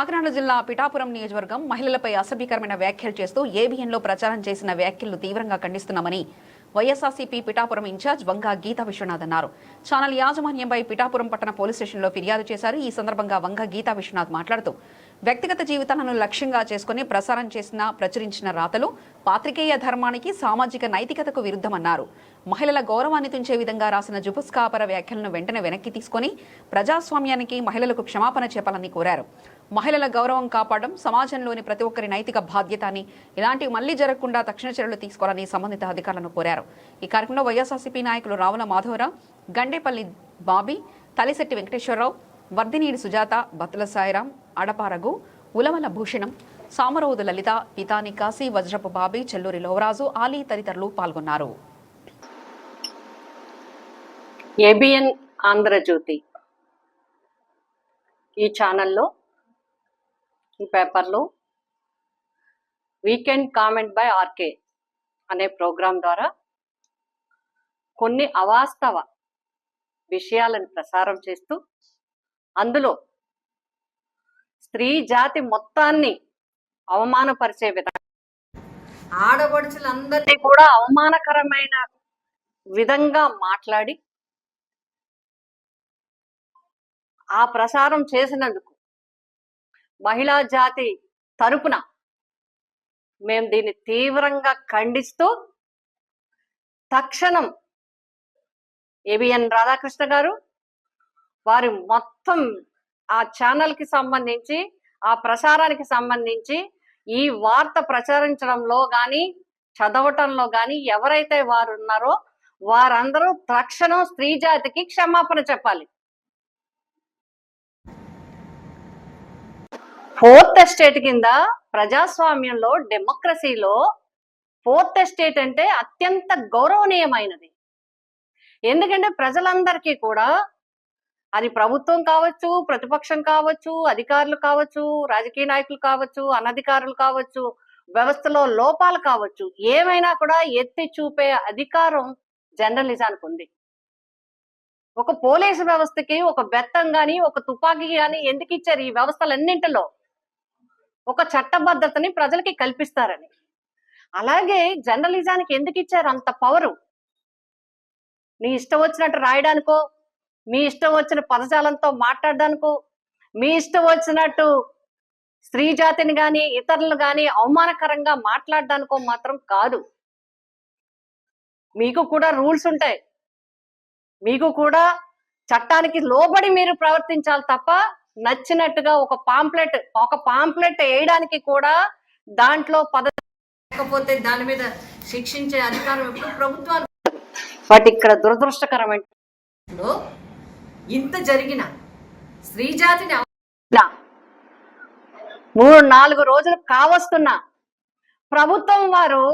కాకినాడ జిల్లా పిఠాపురం నియోజకవర్గం మహిళలపై అసభ్యకరమైన వ్యాఖ్యలు చేస్తూ ఏబీఎన్లో ప్రచారం చేసిన వ్యాఖ్యలను తీవ్రంగా ఖండిస్తున్నామని వైఎస్ఆర్సీపీ పిఠాపురం ఇన్ఛార్జ్ వంగ గీతా విశ్వనాథ్ అన్నారు. ఛానల్ యాజమాన్యంపై పిఠాపురం పట్టణ పోలీస్ స్టేషన్లో ఫిర్యాదు చేశారు. ఈ సందర్భంగా వంగ గీతా విశ్వనాథ్ మాట్లాడుతూ వ్యక్తిగత జీవితాలను లక్ష్యంగా చేసుకుని ప్రసారం ప్రచురించిన రాతలు పాత్రికేయ ధర్మానికి, సామాజిక నైతికతకు విరుద్ధమన్నారు. మహిళల గౌరవాన్ని తుంచే విధంగా రాసిన జుపుస్కాపర వ్యాఖ్యలను వెంటనే వెనక్కి తీసుకుని ప్రజాస్వామ్యానికి మహిళలకు క్షమాపణ చెప్పాలని కోరారు. మహిళల గౌరవం కాపాడడం సమాజంలోని ప్రతి ఒక్కరి నైతిక బాధ్యత అని, ఇలాంటివి మళ్లీ జరగకుండా తక్షణ చర్యలు తీసుకోవాలని సంబంధిత అధికారులను కోరారు. ఈ కార్యక్రమంలో వైఎస్ఆర్సీపీ నాయకులు రావుల మాధవరావు, గండేపల్లి బాబీ, తలిశెట్టి వెంకటేశ్వరరావు, వర్ధినీడి సుజాత, బత్తుల సాయిరాం, అడపారగు, ఉలవల భూషణం, సామరోదు లలిత, పితాని కాశీ, వజ్రపు బాబీ, చెల్లూరి లోవరాజు, ఆలీ తదితరులు పాల్గొన్నారు. ఏబిఎన్ ఆంధ్రజ్యోతి ఈ ఛానల్లో, ఈ పేపర్లో వీకెండ్ కామెంట్ బై ఆర్కే అనే ప్రోగ్రాం ద్వారా కొన్ని అవాస్తవ విషయాలను ప్రసారం చేస్తూ అందులో స్త్రీ జాతి మొత్తాన్ని అవమానపరిచే విధంగా, ఆడపడుచులందరినీ కూడా అవమానకరమైన విధంగా మాట్లాడి ఆ ప్రసారం చేసినందుకు మహిళా జాతి తరపున మేము దీన్ని తీవ్రంగా ఖండిస్తూ తక్షణం ఏబిఎన్ రాధాకృష్ణ గారు వారి మొత్తం ఆ ఛానల్కి సంబంధించి, ఆ ప్రసారానికి సంబంధించి ఈ వార్త ప్రచారించడంలో కానీ చదవటంలో కానీ ఎవరైతే వారు ఉన్నారో వారందరూ తక్షణం స్త్రీ జాతికి క్షమాపణ చెప్పాలి. ఫోర్త్ ఎస్టేట్ కింద ప్రజాస్వామ్యంలో, డెమోక్రసీలో ఫోర్త్ ఎస్టేట్ అంటే అత్యంత గౌరవనీయమైనది. ఎందుకంటే ప్రజలందరికీ కూడా, అది ప్రభుత్వం కావచ్చు, ప్రతిపక్షం కావచ్చు, అధికారులు కావచ్చు, రాజకీయ నాయకులు కావచ్చు, అనధికారులు కావచ్చు, వ్యవస్థలో లోపాలు కావచ్చు, ఏమైనా కూడా ఎత్తి చూపే అధికారం జర్నలిజానికి ఉంది. ఒక పోలీసు వ్యవస్థకి ఒక బెత్తం గాని, ఒక తుపాకీ గాని ఎందుకు ఇచ్చారు? ఈ వ్యవస్థలన్నింటిలో ఒక చట్టబద్ధతని ప్రజలకి కల్పిస్తారని. అలాగే జర్నలిజానికి ఎందుకు ఇచ్చారు అంత పవరు? నీ ఇష్టం వచ్చినట్టు రాయడానికో, మీ ఇష్టం వచ్చిన పదజాలంతో మాట్లాడడానికో, మీ ఇష్టం వచ్చినట్టు స్త్రీ జాతిని కానీ ఇతరులను కానీ అవమానకరంగా మాట్లాడడానికో మాత్రం కాదు. మీకు కూడా రూల్స్ ఉంటాయి, మీకు కూడా చట్టానికి లోబడి మీరు ప్రవర్తించాలి తప్ప నచ్చినట్టుగా ఒక పాంప్లెట్ వేయడానికి కూడా దాంట్లో లేకపోతే దాని మీద శిక్షించే అధికారం ఎప్పుడు ప్రభుత్వాలు. బట్ ఇక్కడ దురదృష్టకరమైన ఇంత జరిగిన స్త్రీ జాతిని 3-4 రోజులు కావస్తున్నా ప్రభుత్వం వారు,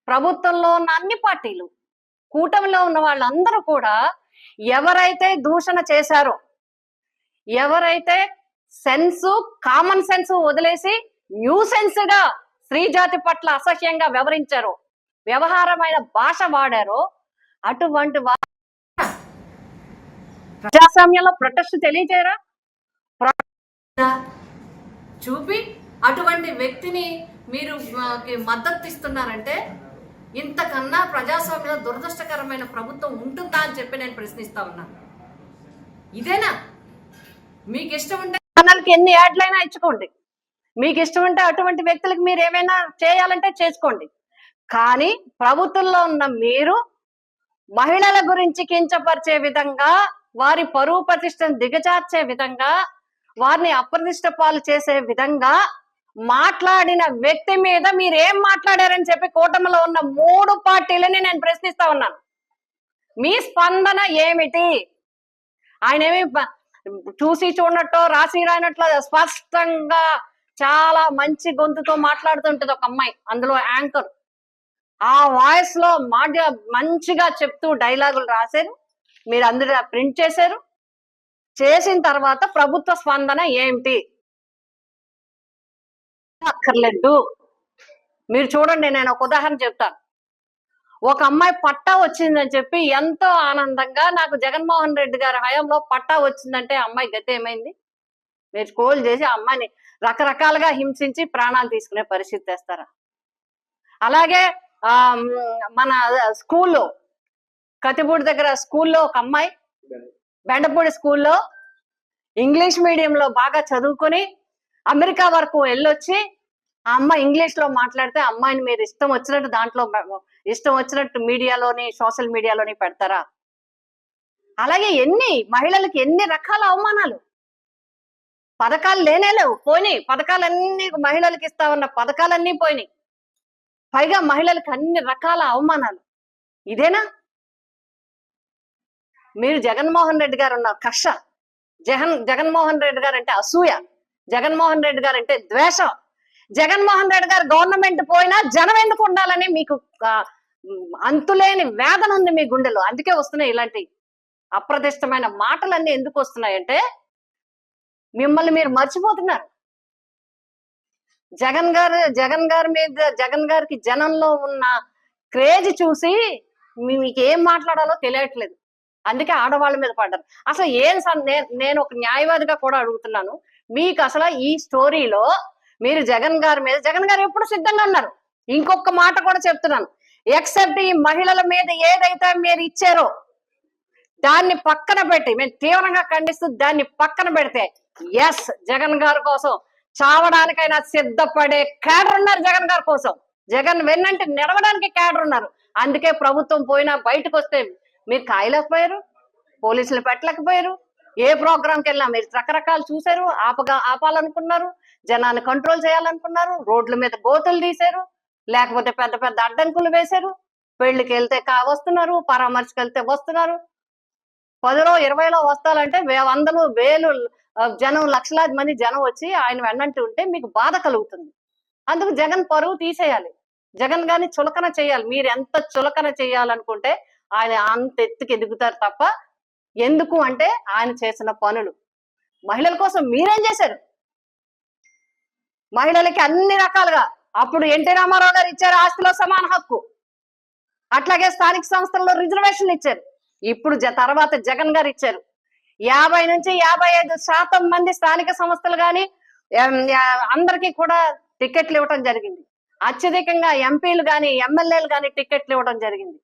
ప్రభుత్వంలో ఉన్న అన్ని పార్టీలు, కూటమిలో ఉన్న వాళ్ళందరూ కూడా ఎవరైతే దూషణ చేశారో, ఎవరైతే కామన్ సెన్స్ వదిలేసి న్యూసెన్స్ గా స్త్రీ జాతి పట్ల అసహ్యంగా వ్యవహరించారో, వ్యవహారమైన భాష వాడారో, అటువంటి ప్రజాస్వామ్యంలో ప్రొటెస్ట్ తెలియజేయరా? చూపి అటువంటి వ్యక్తిని మీరు మద్దతు ఇస్తున్నారంటే ఇంతకన్నా ప్రజాస్వామ్యంలో దురదృష్టకరమైన ప్రభుత్వం ఉంటుందా అని చెప్పి నేను ప్రశ్నిస్తా ఉన్నాను. ఇదేనా? మీకు ఇష్టం ఉంటే ఛానల్కి ఎన్ని యాడ్లైనా ఇచ్చుకోండి, మీకు ఇష్టం ఉంటే అటువంటి వ్యక్తులకు మీరు ఏమైనా చేయాలంటే చేసుకోండి. కానీ ప్రభుత్వంలో ఉన్న మీరు మహిళల గురించి కించపరిచే విధంగా, వారి పరువు ప్రతిష్టను దిగజార్చే విధంగా, వారిని అప్రతిష్ట పాలు చేసే విధంగా మాట్లాడిన వ్యక్తి మీద మీరు ఏం మాట్లాడారని చెప్పి కూటమిలో ఉన్న 3 పార్టీలని నేను ప్రశ్నిస్తా ఉన్నాను. మీ స్పందన ఏమిటి? ఆయన ఏమి చూసి చూడనట్టో, రాసి రానట్లో స్పష్టంగా చాలా మంచి గొంతుతో మాట్లాడుతుంటది ఒక అమ్మాయి, అందులో యాంకర్. ఆ వాయిస్ లో మంచిగా చెప్తూ డైలాగులు రాశారు, మీరు అందరూ ప్రింట్ చేశారు. చేసిన తర్వాత ప్రభుత్వ స్పందన ఏమిటి? అక్కర్లేదు. మీరు చూడండి, నేను ఒక ఉదాహరణ చెప్తాను. ఒక అమ్మాయి పట్టా వచ్చిందని చెప్పి ఎంతో ఆనందంగా, నాకు జగన్మోహన్ రెడ్డి గారి హయాంలో పట్టా వచ్చిందంటే అమ్మాయి గతి ఏమైంది? మీరు స్కూల్ చేసి ఆ అమ్మాయిని రకరకాలుగా హింసించి ప్రాణాలు తీసుకునే పరిస్థితి తెస్తారా? అలాగే మన స్కూల్లో కతిపూడి దగ్గర స్కూల్లో ఒక అమ్మాయి, బెండపూడి స్కూల్లో ఇంగ్లీష్ మీడియంలో బాగా చదువుకొని అమెరికా వరకు వెళ్ళొచ్చి ఆ అమ్మాయి ఇంగ్లీష్ లో మాట్లాడితే అమ్మాయిని మీరు ఇష్టం వచ్చినట్టు దాంట్లో ఇష్టం వచ్చినట్టు మీడియాలోని సోషల్ మీడియాలోని పెడతారా? అలాగే మహిళలకి ఎన్ని రకాల అవమానాలు, పథకాలు లేవు, పోయినాయి. పథకాలన్నీ మహిళలకు ఇస్తా ఉన్న పథకాలన్నీ పోయినాయి. పైగా మహిళలకు అన్ని రకాల అవమానాలు. ఇదేనా? మీరు జగన్మోహన్ రెడ్డి గారు ఉన్న కక్ష, జగన్మోహన్ రెడ్డి గారు అంటే అసూయ, జగన్మోహన్ రెడ్డి గారు అంటే ద్వేషం, జగన్మోహన్ రెడ్డి గారు గవర్నమెంట్ పోయినా జనం ఎందుకు ఉండాలని మీకు అంతులేని వేదన ఉంది మీ గుండెలో. అందుకే వస్తున్నాయి ఇలాంటి అప్రదిష్టమైన మాటలన్నీ. ఎందుకు వస్తున్నాయంటే మిమ్మల్ని మీరు మర్చిపోతున్నారు. జగన్ గారికి జనంలో ఉన్న క్రేజ్ చూసి మీకు ఏం మాట్లాడాలో తెలియట్లేదు. అందుకే ఆడవాళ్ళ మీద పడ్డారు. అసలు నేను ఒక న్యాయవాదిగా కూడా అడుగుతున్నాను, మీకు అసలు ఈ స్టోరీలో మీరు జగన్ గారు ఎప్పుడు సిద్ధంగా ఉన్నారు? ఇంకొక మాట కూడా చెప్తున్నాను, ఎక్సెప్ట్ ఈ మహిళల మీద ఏదైతే మీరు ఇచ్చారో దాన్ని పక్కన పెట్టి, మేము తీవ్రంగా ఖండిస్తూ దాన్ని పక్కన పెడితే, ఎస్ జగన్ గారి కోసం చావడానికైనా సిద్ధపడే క్యాడర్ ఉన్నారు. జగన్ గారి కోసం, జగన్ వెన్నంటే నడవడానికి క్యాడర్ ఉన్నారు. అందుకే ప్రభుత్వం పోయినా బయటకు వస్తే మీరు కాయలేకపోయారు, పోలీసులు పెట్టలేకపోయారు. ఏ ప్రోగ్రాంకి వెళ్ళినా మీరు రకరకాలు చూశారు, ఆపాలనుకున్నారు, జనాన్ని కంట్రోల్ చేయాలనుకున్నారు, రోడ్ల మీద గోతులు తీశారు, లేకపోతే పెద్ద పెద్ద అడ్డంకులు వేశారు. పెళ్లికి వెళ్తే వస్తున్నారు, పరామర్శకి వెళ్తే వస్తున్నారు. 10లో 20లో వస్తాలంటే 100 వేలు జనం, లక్షలాది మంది జనం వచ్చి ఆయన వెన్నంటూ ఉంటే మీకు బాధ కలుగుతుంది. అందుకు జగన్ పరువు తీసేయాలి, జగన్ గారిని చులకన చేయాలి. మీరు ఎంత చులకన చేయాలనుకుంటే ఆయన అంత ఎత్తుకి ఎదుగుతారు తప్ప. ఎందుకు అంటే ఆయన చేసిన పనులు. మహిళల కోసం మీరేం చేశారు? మహిళలకి అన్ని రకాలుగా అప్పుడు ఎన్టీ రామారావు గారు ఇచ్చారు ఆస్తిలో సమాన హక్కు, అట్లాగే స్థానిక సంస్థల్లో రిజర్వేషన్లు ఇచ్చారు. ఇప్పుడు తర్వాత జగన్ గారు ఇచ్చారు. 50 నుంచి 55% మంది స్థానిక సంస్థలు కానీ అందరికీ కూడా టికెట్లు ఇవ్వడం జరిగింది. అత్యధికంగా ఎంపీలు కానీ ఎమ్మెల్యేలు కానీ టికెట్లు ఇవ్వడం జరిగింది.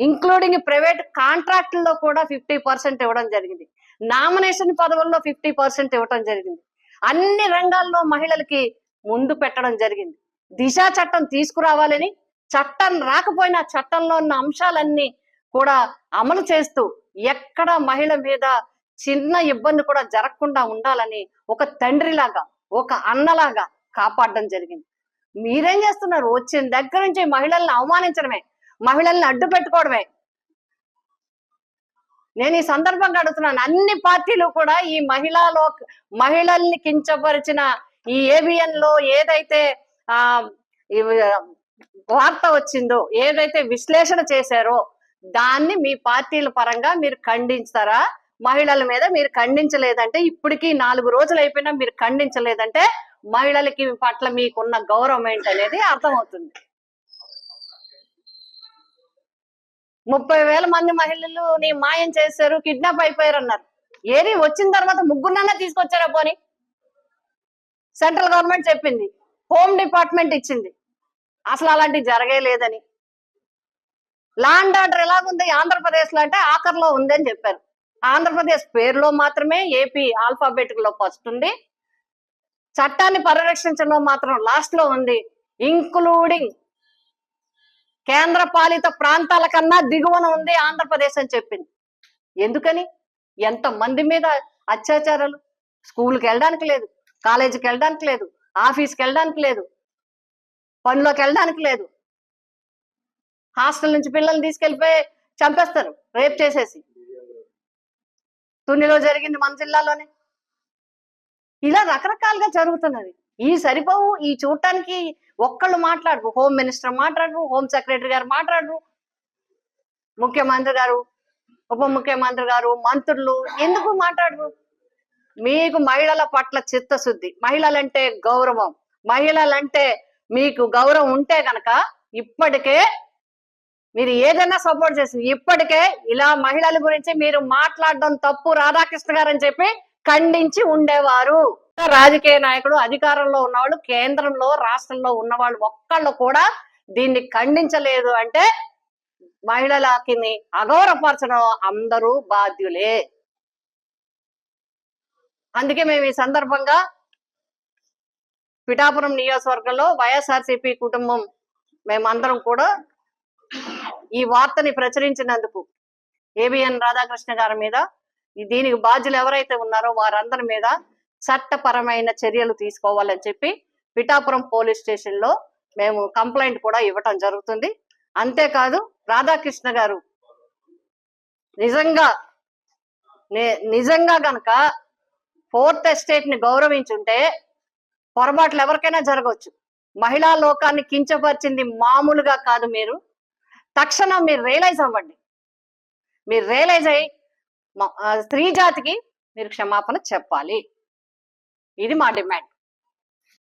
ఇంక్లూడింగ్ ప్రైవేట్ కాంట్రాక్టుల్లో కూడా 50% ఇవ్వడం జరిగింది. నామినేషన్ పదవుల్లో 50% ఇవ్వడం జరిగింది. అన్ని రంగాల్లో మహిళలకి ముందు పెట్టడం జరిగింది. దిశ చట్టం తీసుకురావాలని, చట్టం రాకపోయినా చట్టంలో ఉన్న అంశాలన్నీ కూడా అమలు చేస్తూ ఎక్కడ మహిళ మీద చిన్న ఇబ్బంది కూడా జరగకుండా ఉండాలని ఒక తండ్రిలాగా, ఒక అన్నలాగా కాపాడడం జరిగింది. మీరేం చేస్తున్నారు? వచ్చిన దగ్గర నుంచి మహిళల్ని అవమానించడమే, మహిళల్ని అడ్డు పెట్టుకోవడమే. నేను ఈ సందర్భంగా అడుగుతున్నాను, అన్ని పార్టీలు కూడా ఈ మహిళల్ని కించపరిచిన ఈ ABN లో ఏదైతే వార్త వచ్చిందో, ఏదైతే విశ్లేషణ చేశారో దాన్ని మీ పార్టీల పరంగా మీరు ఖండించారా? మహిళల మీద మీరు ఖండించలేదంటే, ఇప్పటికీ 4 రోజులు అయిపోయినా మీరు ఖండించలేదంటే మహిళలకి పట్ల మీకున్న గౌరవం ఏంటనేది అర్థమవుతుంది. 30,000 మంది మహిళలు మాయం చేశారు, కిడ్నాప్ అయిపోయారు అన్నారు. ఏది వచ్చిన తర్వాత ముగ్గురునన్నా తీసుకొచ్చారా? పోనీ సెంట్రల్ గవర్నమెంట్ చెప్పింది, హోమ్ డిపార్ట్మెంట్ ఇచ్చింది, అసలు అలాంటివి జరగలేదని. లా అండ్ ఆర్డర్ ఎలాగుంది ఆంధ్రప్రదేశ్ లో అంటే ఆఖర్లో ఉందని చెప్పారు. ఆంధ్రప్రదేశ్ పేరులో మాత్రమే ఏపీ ఆల్ఫాబెటిక్ లో ఫస్ట్ ఉంది, చట్టాన్ని పరిరక్షించడంలో మాత్రం లాస్ట్ లో ఉంది. ఇంక్లూడింగ్ కేంద్ర పాలిత ప్రాంతాల కన్నా దిగువన ఉంది ఆంధ్రప్రదేశ్ అని చెప్పింది. ఎందుకని? ఎంత మంది మీద అత్యాచారాలు! స్కూల్కి వెళ్ళడానికి లేదు, కాలేజీకి వెళ్ళడానికి లేదు, ఆఫీస్కి వెళ్ళడానికి లేదు, పనిలోకి వెళ్ళడానికి లేదు, హాస్టల్ నుంచి పిల్లల్ని తీసుకెళ్ళిపోయి చంపేస్తారు రేప్ చేసేసి. తునిలో జరిగింది మన జిల్లాలోనే. ఇలా రకరకాలుగా జరుగుతున్నది. ఈ సరిపోవు, ఈ చూడటానికి ఒక్కళ్ళు మాట్లాడరు. హోమ్ మినిస్టర్ మాట్లాడరు, హోమ్ సెక్రటరీ గారు మాట్లాడరు, ముఖ్యమంత్రి గారు, ఉప ముఖ్యమంత్రి గారు, మంత్రులు ఎందుకు మాట్లాడరు? మీకు మహిళల పట్ల చిత్తశుద్ధి, మహిళలంటే గౌరవం, మహిళలంటే మీకు గౌరవం ఉంటే గనక ఇప్పటికే మీరు ఏదైనా సపోర్ట్ చేసింది. ఇప్పటికే ఇలా మహిళల గురించి మీరు మాట్లాడడం తప్పు రాధాకృష్ణ గారు అని చెప్పి ఖండించి ఉండేవారు. రాజకీయ నాయకుడు, అధికారంలో ఉన్నవాళ్ళు, కేంద్రంలో రాష్ట్రంలో ఉన్నవాళ్ళు ఒక్కళ్ళు కూడా దీన్ని ఖండించలేదు అంటే మహిళలకి అగౌరవపరచడం అందరూ బాధ్యులే. అందుకే మేము ఈ సందర్భంగా పిఠాపురం నియోజకవర్గంలో వైఎస్ఆర్సీపీ కుటుంబం మేమందరం కూడా ఈ వార్తని ప్రచురించినందుకు ఏబిఎన్ రాధాకృష్ణ గారి మీద, దీనికి బాధ్యులు ఎవరైతే ఉన్నారో వారందరి మీద చట్టపరమైన చర్యలు తీసుకోవాలని చెప్పి పిఠాపురం పోలీస్ స్టేషన్ లో మేము కంప్లైంట్ కూడా ఇవ్వటం జరుగుతుంది. అంతేకాదు రాధాకృష్ణ గారు నిజంగా గనక ఫోర్త్ ఎస్టేట్ ని గౌరవించుంటే పొరపాట్లు ఎవరికైనా జరగవచ్చు. మహిళా లోకాన్ని కించపరిచింది మామూలుగా కాదు. మీరు తక్షణం మీరు రియలైజ్ అవ్వండి. మీరు రియలైజ్ అయ్యి స్త్రీ జాతికి మీరు క్షమాపణ చెప్పాలి. ఇది మా డిమాండ్.